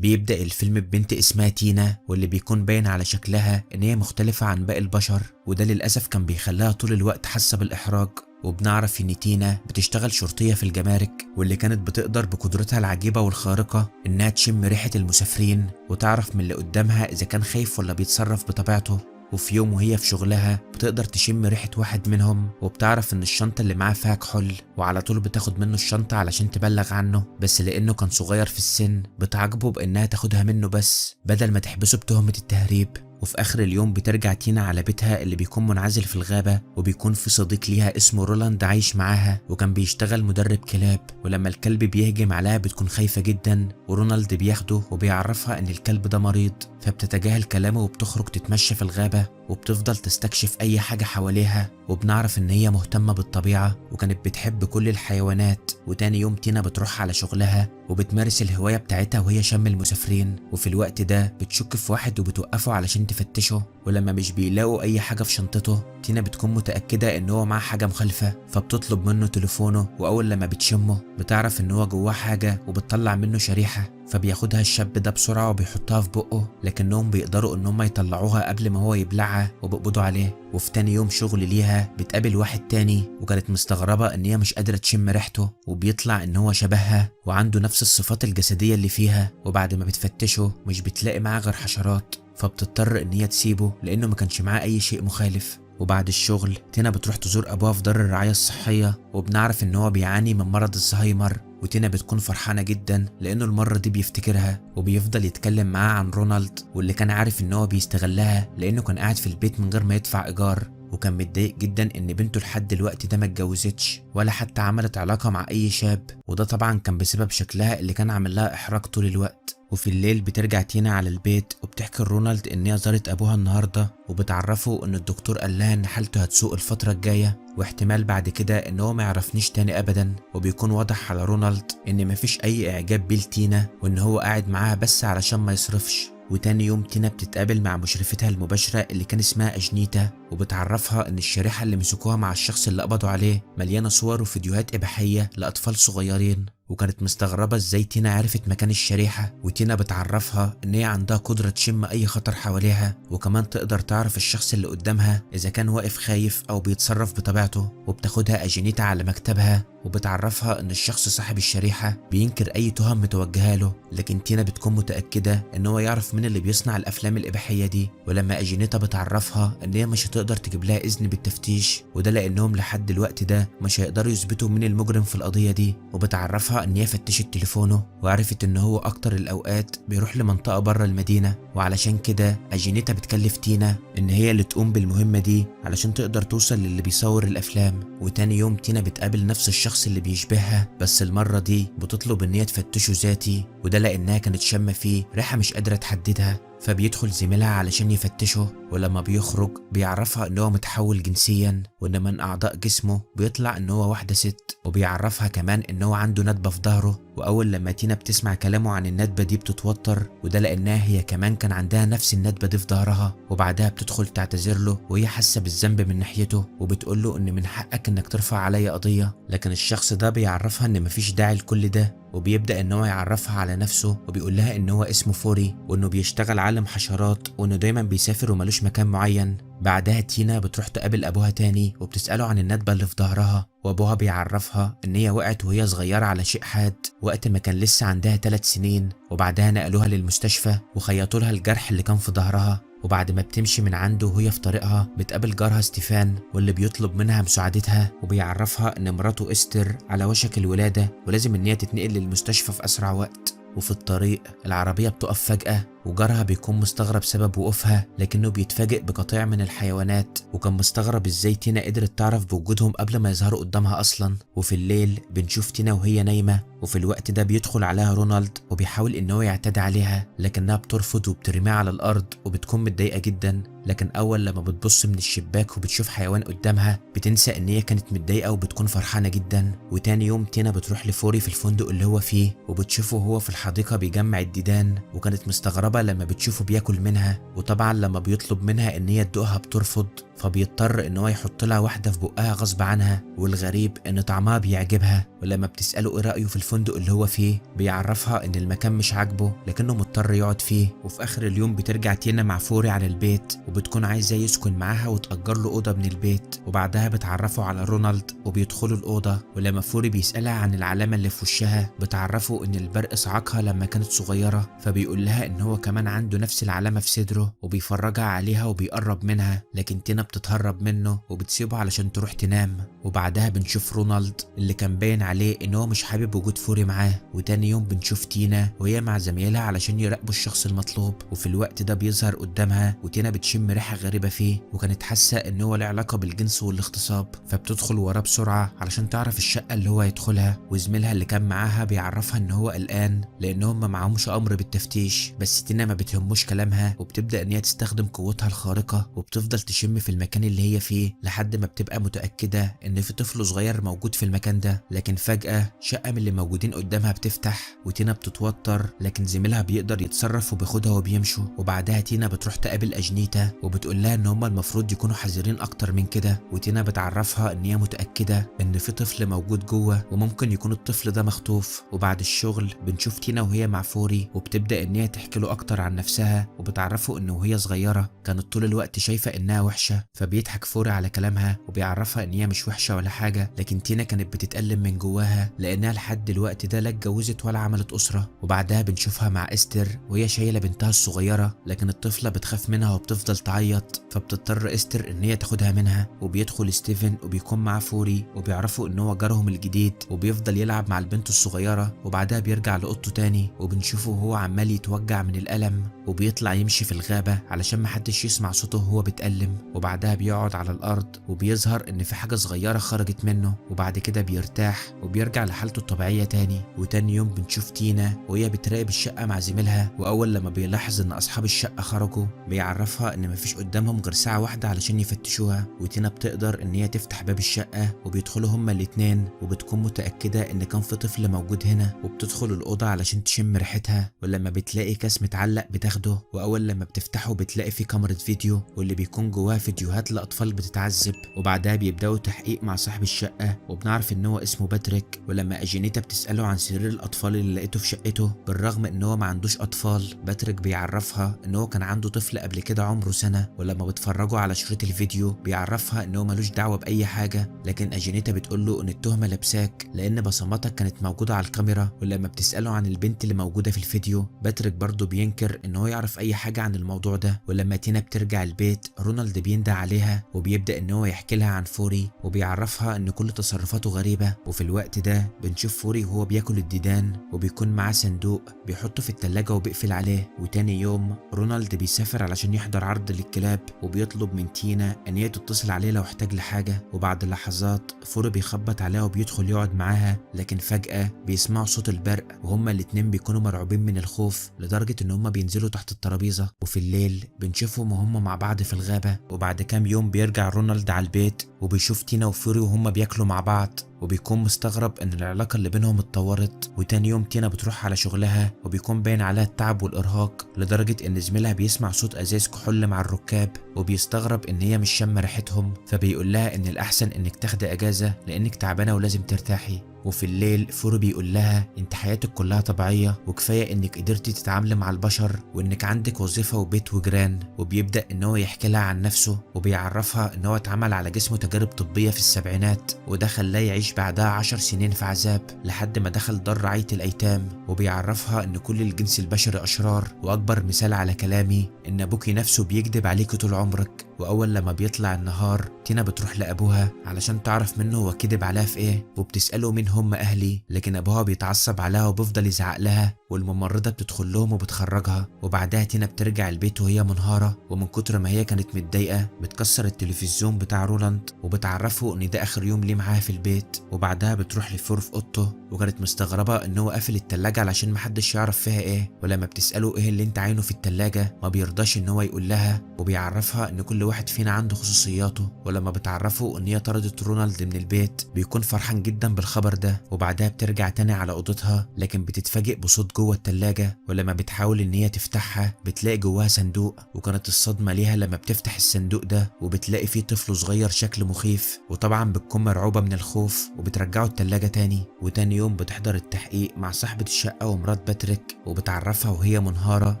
بيبدأ الفيلم ببنت اسمها تينا، واللي بيكون باين على شكلها ان هي مختلفة عن باقي البشر، وده للأسف كان بيخليها طول الوقت حاسة بالإحراج. وبنعرف ان تينا بتشتغل شرطية في الجمارك، واللي كانت بتقدر بقدرتها العجيبة والخارقة انها تشم ريحة المسافرين وتعرف من اللي قدامها اذا كان خايف ولا بيتصرف بطبيعته. وفي يوم وهي في شغلها بتقدر تشم ريحة واحد منهم، وبتعرف ان الشنطة اللي معاه فيها كحول، وعلى طول بتاخد منه الشنطة علشان تبلغ عنه، بس لانه كان صغير في السن بتعاقبه بانها تاخدها منه بس بدل ما تحبسه بتهمة التهريب. وفي اخر اليوم بترجع تينا على بيتها اللي بيكون منعزل في الغابة، وبيكون في صديق ليها اسمه رولاند عايش معاها، وكان بيشتغل مدرب كلاب. ولما الكلب بيهجم عليها بتكون خايفة جدا، ورونالد بياخده وبيعرفها ان الكلب ده مريض، فبتتجاهل كلامه وبتخرج تتمشى في الغابة، وبتفضل تستكشف اي حاجة حواليها. وبنعرف ان هي مهتمة بالطبيعة وكانت بتحب كل الحيوانات. وتاني يوم تينا بتروح على شغلها وبتمارس الهواية بتاعتها وهي شم المسافرين، وفي الوقت ده بتشك في واحد وبتوقفه علشان تفتشه. ولما مش بيلاقوا اي حاجة في شنطته، تينا بتكون متأكدة ان هو معاه حاجة مخالفة، فبتطلب منه تليفونه، واول لما بتشمه بتعرف ان هو جواه حاجة وبتطلع منه شريحة، فبياخدها الشاب ده بسرعة وبيحطها في بقه، لكنهم بيقدروا ان هم يطلعوها قبل ما هو يبلعها وبيقبضوا عليه. وفي تاني يوم شغل ليها بتقابل واحد تاني، وكانت مستغربة ان هي مش قادرة تشم ريحته، وبيطلع ان هو شبهها وعنده نفس الصفات الجسدية اللي فيها. وبعد ما بتفتشه مش بتلاقي معاه غير حشرات، فبتضطر ان هي تسيبه لانه ما كانش معاه اي شيء مخالف. وبعد الشغل تينا بتروح تزور ابوها في دار الرعاية الصحية، وبنعرف ان هو بيعاني من مرض الزهايمر. وتينا بتكون فرحانة جدا لانه المرة دي بيفتكرها، وبيفضل يتكلم معاها عن رونالد، واللي كان عارف ان هو بيستغلها لانه كان قاعد في البيت من غير ما يدفع ايجار، وكان متضايق جدا ان بنته لحد الوقت ده ما اتجوزتش ولا حتى عملت علاقة مع اي شاب، وده طبعا كان بسبب شكلها اللي كان عامل لها احراج طول الوقت. وفي الليل بترجع تينا على البيت وبتحكي لرونالد ان هي زارت ابوها النهارده، وبتعرفه ان الدكتور قال لها ان حالته هتسوء الفتره الجايه، واحتمال بعد كده ان هو ما يعرفنيش تاني ابدا. وبيكون واضح على رونالد ان مفيش اي اعجاب بيه لتينا، وان هو قاعد معاها بس علشان ما يصرفش. وتاني يوم تينا بتتقابل مع مشرفتها المباشرة اللي كان اسمها أجنيتا، وبتعرفها ان الشريحة اللي مسكوها مع الشخص اللي قبضوا عليه مليانة صور وفيديوهات إباحية لأطفال صغيرين. وكانت مستغربة ازاي تينا عرفت مكان الشريحة، وتينا بتعرفها ان هي عندها قدرة تشم اي خطر حواليها، وكمان تقدر تعرف الشخص اللي قدامها اذا كان واقف خايف او بيتصرف بطبيعته. وبتاخدها أجنيتا على مكتبها وبتعرفها ان الشخص صاحب الشريحة بينكر اي تهم متوجهه له، لكن تينا بتكون متأكدة ان هو يعرف مين اللي بيصنع الافلام الإباحية دي. ولما أجنيتا بتعرفها ان هي مش هتقدر تجيب لها اذن بالتفتيش، وده لانهم لحد الوقت ده مش هيقدروا يثبتوا مين المجرم في القضية دي. وبتعرفها ان هي فتشت تليفونه وعرفت ان هو اكتر الاوقات بيروح لمنطقة بره المدينة، وعلشان كده أجنيتا بتكلف تينا ان هي اللي تقوم بالمهمة دي علشان تقدر توصل للي بيصور الافلام. وتاني يوم تينا بتقابل نفس الشخص اللي بيشبهها، بس المرة دي بتطلب ان هي تفتشه ذاتي، وده لانها كانت شامة فيه ريحة مش قادرة تحددها. فبيدخل زميلها علشان يفتشه، ولما بيخرج بيعرفها ان هو متحول جنسيا، وان من اعضاء جسمه بيطلع ان هو واحدة ست. وبيعرفها كمان ان هو عنده ندبة في ظهره، واول لما تينا بتسمع كلامه عن الندبة دي بتتوتر، وده لانها هي كمان كان عندها نفس الندبة دي في ظهرها. وبعدها بتدخل تعتذر له وهي حاسة بالذنب من ناحيته، وبتقول له ان من حقك انك ترفع عليا قضية، لكن الشخص ده بيعرفها ان مفيش داعي لكل ده. وبيبدأ ان هو يعرفها على نفسه، وبيقول لها ان هو اسمه فوري، وانه بيشتغل عالم حشرات، وانه دايما بيسافر وملوش مكان معين. بعدها تينا بتروح تقابل ابوها تاني وبتسأله عن الندبة اللي في ظهرها، وابوها بيعرفها ان هي وقعت وهي صغيرة على شيء حاد وقت ما كان لسه عندها 3 سنين، وبعدها نقلوها للمستشفى وخيطوا لها الجرح اللي كان في ظهرها. وبعد ما بتمشي من عنده وهي في طريقها بتقابل جارها ستيفان، واللي بيطلب منها مساعدتها، وبيعرفها ان مراته استر على وشك الولادة ولازم ان هي تتنقل للمستشفى في اسرع وقت. وفي الطريق العربية بتقف فجأة، وجارها بيكون مستغرب سبب وقوفها، لكنه بيتفاجئ بقطيع من الحيوانات، وكان مستغرب ازاي تينا قدرت تعرف بوجودهم قبل ما يظهروا قدامها اصلا. وفي الليل بنشوف تينا وهي نايمة، وفي الوقت ده بيدخل عليها رونالد وبيحاول ان هو يعتدي عليها، لكنها بترفض وبترميها على الارض وبتكون متضايقة جدا. لكن اول لما بتبص من الشباك وبتشوف حيوان قدامها بتنسى ان هي كانت متضايقة وبتكون فرحانة جدا. وتاني يوم تينا بتروح لفوري في الفندق اللي هو فيه، وبتشوفه هو في الحديقة بيجمع الديدان، وكانت مستغربة لما بتشوفه بياكل منها، وطبعا لما بيطلب منها ان هي تدوقها بترفض. فبيضطر ان هو يحط لها واحده في بقها غصب عنها، والغريب ان طعمها بيعجبها. ولما بتساله ايه رايه في الفندق اللي هو فيه بيعرفها ان المكان مش عاجبه لكنه مضطر يقعد فيه. وفي اخر اليوم بترجع تينا مع فوري على البيت وبتكون عايزاه يسكن معاها وتأجر له اوضه من البيت. وبعدها بتعرفه على رونالد وبيدخلوا الاوضه، ولما فوري بيسالها عن العلامه اللي في وشها بتعرفه ان البرق صعقها لما كانت صغيره، فبيقول لها ان هو كمان عنده نفس العلامه في صدره وبيفرجها عليها وبيقرب منها، لكن تينا بتتهرب منه وبتسيبه علشان تروح تنام. وبعدها بنشوف رونالد اللي كان باين عليه ان هو مش حابب وجود فوري معاه. وتاني يوم بنشوف تينا وهي مع زميلها علشان يراقبوا الشخص المطلوب، وفي الوقت ده بيظهر قدامها وتينا بتشم ريحه غريبه فيه وكانت حاسه ان هو له علاقه بالجنس والاغتصاب، فبتدخل وراه بسرعه علشان تعرف الشقه اللي هو هيدخلها. وزميلها اللي كان معاها بيعرفها ان هو قلقان لان هم معهمش امر بالتفتيش، بس تينا ما بتهموش كلامها وبتبدا ان هي تستخدم قوتها الخارقه وبتفضل تشم في المكان اللي هي فيه لحد ما بتبقى متاكده ان في طفل صغير موجود في المكان ده. لكن فجاه شقه من اللي موجودين قدامها بتفتح وتينا بتتوتر، لكن زميلها بيقدر يتصرف وبياخدها وبيمشوا. وبعدها تينا بتروح تقابل اجنيتا وبتقول لها ان هم المفروض يكونوا حذرين اكتر من كده، وتينا بتعرفها ان هي متاكده ان في طفل موجود جوه وممكن يكون الطفل ده مخطوف. وبعد الشغل بنشوف تينا وهي مع فوري وبتبدا ان هي تحكي له اكتر عن نفسها وبتعرفه انه وهي صغيره كانت طول الوقت شايفه انها وحشه، فبيضحك فوري على كلامها وبيعرفها ان هي مش وحشه ولا حاجه، لكن تينا كانت بتتألم من جواها لانها لحد الوقت ده لا اتجوزت ولا عملت اسره. وبعدها بنشوفها مع استر وهي شايله بنتها الصغيره، لكن الطفله بتخاف منها وبتفضل تعيط، فبتضطر استر ان هي تاخدها منها. وبيدخل ستيفن وبيكون معاه فوري وبيعرفوا ان هو جارهم الجديد وبيفضل يلعب مع البنت الصغيره. وبعدها بيرجع لاوضته تاني وبنشوفه وهو عمال يتوجع من الالم وبيطلع يمشي في الغابه علشان محدش يسمع صوته وهو بيتألم. وبعدها بيقعد على الارض وبيظهر ان في حاجه صغيره خرجت منه، وبعد كده بيرتاح وبيرجع لحالته الطبيعيه تاني. وتاني يوم بنشوف تينا وهي بتراقب الشقه مع زميلها، واول لما بيلاحظ ان اصحاب الشقه خرجوا بيعرفها ان مفيش قدامهم غير ساعه واحده علشان يفتشوها. وتينا بتقدر ان هي تفتح باب الشقه وبيدخلوا هما الاتنين وبتكون متاكده ان كان في طفل موجود هنا، وبتدخل الاوضه علشان تشم ريحتها. ولما بتلاقي كاس متعلق بتاخده، واول لما بتفتحه بتلاقي فيه كاميرا فيديو واللي بيكون جواها فيديوهات لاطفال بتتعذب. وبعدها بيبداوا تحقيق مع صاحب الشقه وبنعرف ان هو اسمه باتريك. ولما اجينيتا بتساله عن سرير الاطفال اللي لقيته في شقته بالرغم ان هو ما عندوش اطفال، باتريك بيعرفها ان هو كان عنده طفل قبل كده عمره سنه. ولما بتفرجوا على شريط الفيديو بيعرفها ان هو ملوش دعوه باي حاجه، لكن اجينيتا بتقول له ان التهمه لابساك لان بصماتك كانت موجوده على الكاميرا. ولما بتساله عن البنت اللي موجوده في الفيديو باتريك برضه بينكر ان هو يعرف اي حاجه عن الموضوع ده. ولما تينا بترجع البيت رونالد بيندى عليها وبيبدا ان هو يحكي لها عن فوري وبيعرفها ان كل تصرفاته غريبه. وفي الوقت ده بنشوف فوري وهو بياكل الديدان وبيكون معاه صندوق بيحطه في التلاجة وبيقفل عليه. وتاني يوم رونالد بيسافر علشان يحضر عرض للكلاب وبيطلب من تينا ان هي تتصل عليه لو احتاج لحاجه. وبعد لحظات فوري بيخبط عليها وبيدخل يقعد معاها، لكن فجاه بيسمعوا صوت البرق وهما الاتنين بيكونوا مرعوبين من الخوف لدرجه ان هما بينزلوا تحت الترابيزه. وفي الليل بنشوفهم وهما مع بعض في الغابه. وبعد كام يوم بيرجع رونالد على البيت وبيشوف تينا وفوري وهما بياكلوا مع بعض وبيكون مستغرب ان العلاقه اللي بينهم اتطورت. وتاني يوم تينا بتروح على شغلها وبيكون باين عليها التعب والارهاق لدرجه ان زميلها بيسمع صوت ازاز كحول مع الركاب وبيستغرب ان هي مش شامه ريحتهم، فبيقول لها ان الاحسن انك تاخدي اجازه لانك تعبانه ولازم ترتاحي. وفي الليل فوري بيقول لها انت حياتك كلها طبيعيه وكفايه انك قدرتي تتعاملي مع البشر وانك عندك وظيفه وبيت وجيران. وبيبدا ان هو يحكي لها عن نفسه وبيعرفها ان هو اتعمل على جسمه تجارب طبيه في السبعينات وده خلاه يعيش بعدها 10 سنين في عذاب لحد ما دخل دار رعايه الايتام. وبيعرفها ان كل الجنس البشري اشرار، واكبر مثال على كلامي ان ابوكي نفسه بيكذب عليكي طول عمرك. واول لما بيطلع النهار تينا بتروح لابوها علشان تعرف منه هو كذب عليها في ايه، وبتساله مين هم اهلي، لكن ابوها بيتعصب عليها وبيفضل يزعق لها والممرضه بتدخل لهم وبتخرجها. وبعدها تينا بترجع البيت وهي منهاره، ومن كتر ما هي كانت متضايقه بتكسر التلفزيون بتاع رونالد وبتعرفه ان ده اخر يوم ليه معاها في البيت. وبعدها بتروح لفور في اوضته وكانت مستغربه ان هو قافل التلاجة علشان محدش يعرف فيها ايه. ولما بتساله ايه اللي انت عاينه في التلاجة ما بيرضاش ان هو يقول لها، وبيعرفها ان كل واحد فينا عنده خصوصياته، ولما بتعرفه ان هي طردت رونالد من البيت بيكون فرحان جدا بالخبر ده، وبعدها بترجع تاني على اوضتها لكن بتتفاجئ بصوت جوه التلاجة، ولما بتحاول ان هي تفتحها بتلاقي جواها صندوق، وكانت الصدمة ليها لما بتفتح الصندوق ده وبتلاقي فيه طفل صغير شكل مخيف، وطبعا بتكون مرعوبة من الخوف وبترجعه التلاجة تاني. وتاني يوم بتحضر التحقيق مع صاحبة الشقة ومرات باتريك، وبتعرفها وهي منهارة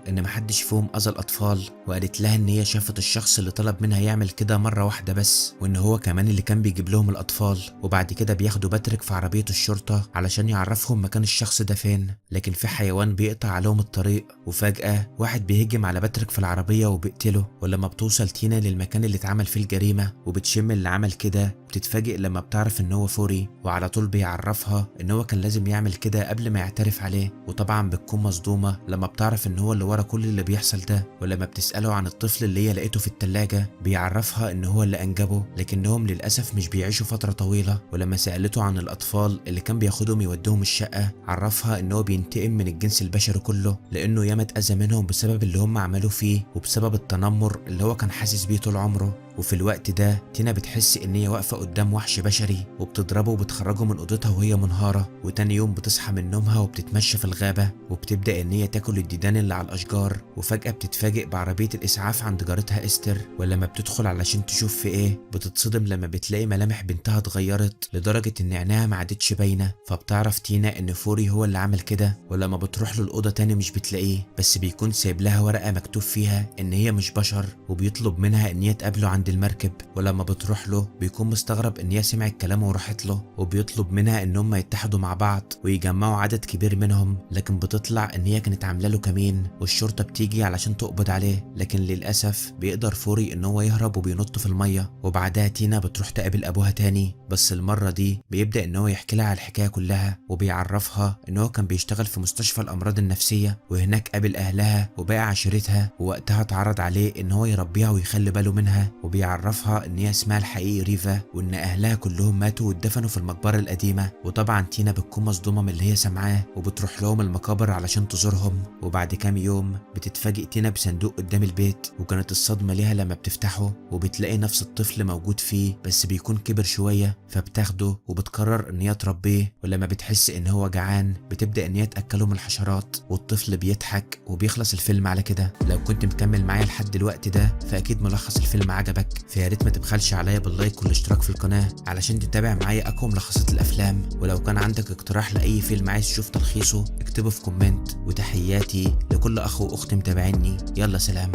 ان محدش فيهم اذى الاطفال، وقالت لها ان هي شافت الشخص اللي طلب منها يعمل كده مرة واحدة بس، وان هو كمان اللي كان بيجيب لهم الاطفال. وبعد كده بياخدوا باتريك في عربية الشرطة علشان يعرفهم مكان الشخص ده فين، لكن في حيوان بيقطع عليهم الطريق، وفجأة واحد بيهجم على باتريك في العربية وبيقتله. ولما بتوصل تينا للمكان اللي اتعمل فيه الجريمة وبتشم اللي عمل كده، بتتفاجئ لما بتعرف ان هو فوري، وعلى طول بيعرفها ان هو كان لازم يعمل كده قبل ما يعترف عليه. وطبعا بتكون مصدومة لما بتعرف ان هو اللي ورا كل اللي بيحصل ده. ولما بتسأله عن الطفل اللي هي لقيته في التلاجة بيعرفها ان هو اللي انجبه، لكنهم للأسف مش بيعيشوا فترة طويلة. ولما سألته عن الأطفال اللي كان بياخدهم يودوهم الشقة عرفها ان هو بينتقم من الجنس البشري كله، لانه ياما اتأذى منهم بسبب اللي هم عملوه فيه وبسبب التنمر اللي هو كان حاسس بيه طول عمره. وفي الوقت ده تينا بتحس ان هي واقفه قدام وحش بشري، وبتضربه وبتخرجه من اوضتها وهي منهاره. وتاني يوم بتصحى من نومها وبتتمشى في الغابه، وبتبدا ان هي تاكل الديدان اللي على الاشجار، وفجاه بتتفاجئ بعربيه الاسعاف عند جارتها استر. ولما بتدخل علشان تشوف في ايه بتتصدم لما بتلاقي ملامح بنتها اتغيرت لدرجه ان عينيها ما عادتش باينه. فبتعرف تينا ان فوري هو اللي عمل كده، ولما بتروح له الاوضه تاني مش بتلاقيه، بس بيكون سايب لها ورقه مكتوب فيها ان هي مش بشر، وبيطلب منها ان هي تقابله عند المركب. ولما بتروح له بيكون مستغرب ان هي سمعت كلامه وراحت له، وبيطلب منها ان هم يتحدوا مع بعض ويجمعوا عدد كبير منهم، لكن بتطلع ان هي كانت عامله له كمين، والشرطه بتيجي علشان تقبض عليه. لكن للاسف بيقدر فوري ان هو يهرب وبينط في الميه. وبعدها تينا بتروح تقابل ابوها تاني، بس المره دي بيبدا ان هو يحكي لها على الحكايه كلها، وبيعرفها ان هو كان بيشتغل في مستشفى الامراض النفسيه، وهناك قابل اهلها وباقي عشيرتها، ووقتها اتعرض عليه ان هو يربيها ويخلي باله منها. وبيعرفها ان هي اسمها الحقيقي ريفا، وان اهلها كلهم ماتوا واتدفنوا في المقبره القديمه. وطبعا تينا بتكون مصدومه من اللي هي سامعاه، وبتروح لهم المقابر علشان تزورهم. وبعد كام يوم بتتفاجئ تينا بصندوق قدام البيت، وكانت الصدمه ليها لما بتفتحه وبتلاقي نفس الطفل موجود فيه، بس بيكون كبر شويه، فبتاخده وبتقرر ان هي تربيه. ولما بتحس ان هو جعان بتبدا ان هي تاكله من الحشرات، والطفل بيضحك وبيخلص الفيلم على كده. لو كنت مكمل معايا لحد الوقت ده فاكيد ملخص الفيلم عجبك، فيا ريت ما تبخلش عليا باللايك والاشتراك في القناه علشان تتابع معايا اقوى ملخصات الافلام. ولو كان عندك اقتراح لاي فيلم عايز تشوف تلخيصه اكتبه في كومنت. وتحياتي لكل اخ واخت متابعيني، يلا سلام.